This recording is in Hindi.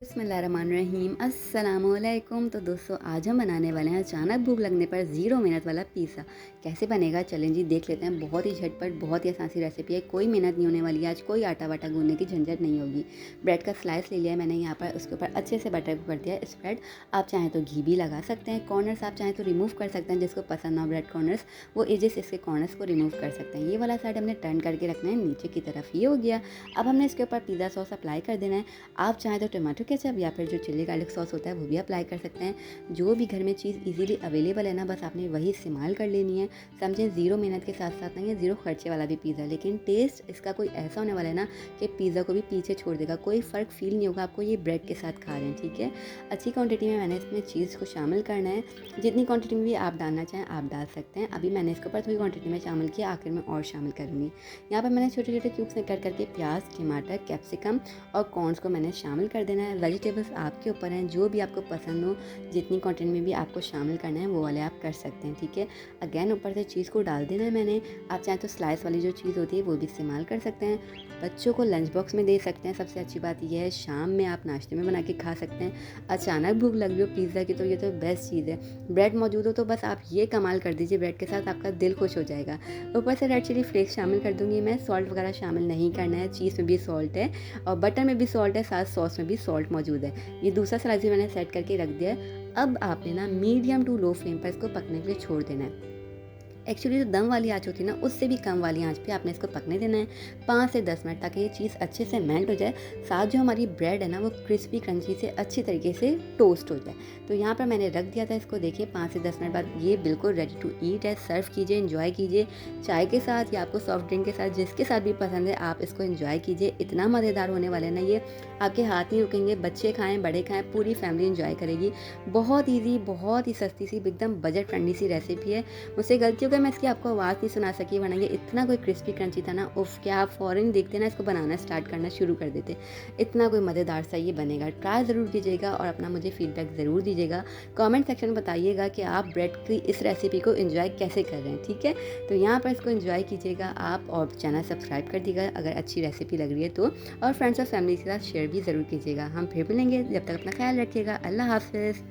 बिस्मिल्लाहिर्रहमानिर्रहीम अस्सलामुअलैकुम। तो दोस्तों आज हम बनाने वाले हैं अचानक भूख लगने पर 0 मिनट वाला पिज़्ज़ा। कैसे बनेगा चलें जी देख लेते हैं। बहुत ही झटपट बहुत ही आसान सी रेसिपी है, कोई मेहनत नहीं होने वाली है। आज कोई आटा वाटा गूंदने की झंझट नहीं होगी। ब्रेड का स्लाइस ले लिया है मैंने यहाँ पर, उसके ऊपर अच्छे से बटर को कर दिया है स्प्रेड। आप चाहें तो घी भी लगा सकते हैं। कॉर्नर्स आप चाहें तो रिमूव कर सकते हैं, जिसको पसंद ना हो ब्रेड कॉर्नर्स वो एजेस इसके कॉर्नर्स को रिमूव कर सकते हैं। ये वाला साइड हमने टर्न करके रखना है नीचे की तरफ। ये हो गया। अब हमने इसके ऊपर पिज़्ज़ा सॉस अप्लाई कर देना है। आप चाहें तो टमाटो केचप या फिर जो चिली गार्लिक सॉस होता है वो भी अप्लाई कर सकते हैं। जो भी घर में चीज़ इजीली अवेलेबल है ना, बस आपने वही इस्तेमाल कर लेनी है। समझें 0 मेहनत के साथ साथ नहीं है 0 खर्चे वाला भी पिज़्ज़ा, लेकिन टेस्ट इसका कोई ऐसा होने वाला है ना कि पिज़्ज़ा को भी पीछे छोड़ देगा। कोई फ़र्क फील नहीं होगा आपको, ये ब्रेड के साथ खा रहे हैं। ठीक है, अच्छी क्वांटिटी में मैंने इसमें चीज़ को शामिल करना है। जितनी क्वांटिटी में भी आप डालना चाहें आप डाल सकते हैं। अभी मैंने इसके ऊपर थोड़ी क्वांटिटी में शामिल किया, आखिर में और शामिल करूँगी। यहाँ पर मैंने छोटे छोटे क्यूब्स में कट करके प्याज, टमाटर, कैप्सिकम और कॉर्न्स को मैंने शामिल कर देना है। वेजिटेबल्स आपके ऊपर हैं, जो भी आपको पसंद हो, जितनी क्वांटिटी में भी आपको शामिल करना है वो वाले आप कर सकते हैं। ठीक है, अगेन ऊपर से चीज़ को डाल देना है मैंने। आप चाहें तो स्लाइस वाली जो चीज़ होती है वो भी इस्तेमाल कर सकते हैं। बच्चों को लंच बॉक्स में दे सकते हैं। सबसे अच्छी बात यह है शाम में आप नाश्ते में बना के खा सकते हैं। अचानक भूख लग रही हो पिज़्ज़ा की तो ये तो बेस्ट चीज़ है। ब्रेड मौजूद हो तो बस आप ये कमाल कर दीजिए, ब्रेड के साथ आपका दिल खुश हो जाएगा। ऊपर से रेड चिली फ्लेक्स शामिल कर दूंगी मैं। सॉल्ट वगैरह शामिल नहीं करना है, चीज़ में भी सॉल्ट है और बटर में भी सॉल्ट है, साथ सॉस में भी सॉल्ट मौजूद है। ये दूसरा स्लाइस भी मैंने सेट करके रख दिया है। अब आपने ना मीडियम टू लो फ्लेम पर इसको पकने के लिए छोड़ देना है। एक्चुअली जो दम वाली आँच होती है ना, उससे भी कम वाली आँच पे आपने इसको पकने देना है 5 से 10 मिनट, ताकि ये चीज़ अच्छे से मेल्ट हो जाए। साथ जो हमारी ब्रेड है ना वो क्रिस्पी क्रंची से अच्छी तरीके से टोस्ट हो जाए। तो यहाँ पर मैंने रख दिया था इसको। देखिए 5 से 10 मिनट बाद ये बिल्कुल रेडी टू ईट है। सर्व कीजिए, एंजॉय कीजिए चाय के साथ या आपको सॉफ्ट ड्रिंक के साथ, जिसके साथ भी पसंद है आप इसको एंजॉय कीजिए। इतना मज़ेदार होने वाला है ना ये, आपके हाथ नहीं रुकेंगे। बच्चे खाएँ, बड़े खाएँ, पूरी फैमिली एंजॉय करेगी। बहुत ईजी, बहुत ही सस्ती सी, एकदम बजट फ्रेंडली सी रेसिपी है। मुझसे गलती हो गई मैं इसकी आपको आवाज़ नहीं सुना सकी, वरना ये इतना कोई क्रिस्पी क्रंची था ना, उफ, क्या आप फ़ौरन देखते ना इसको बनाना स्टार्ट करना शुरू कर देते। इतना कोई मज़ेदार सा ये बनेगा। ट्राई ज़रूर कीजिएगा और अपना मुझे फीडबैक ज़रूर दीजिएगा। कमेंट सेक्शन में बताइएगा कि आप ब्रेड की इस रेसिपी को एंजॉय कैसे कर रहे हैं। ठीक है, तो यहाँ पर इसको एंजॉय कीजिएगा आप और चैनल सब्सक्राइब कर दीजिएगा अगर अच्छी रेसिपी लग रही है तो, और फ्रेंड्स और फैमिली के साथ शेयर भी ज़रूर कीजिएगा। हम फिर मिलेंगे, जब तक अपना ख्याल रखिएगा। अल्लाह हाफ़िज़।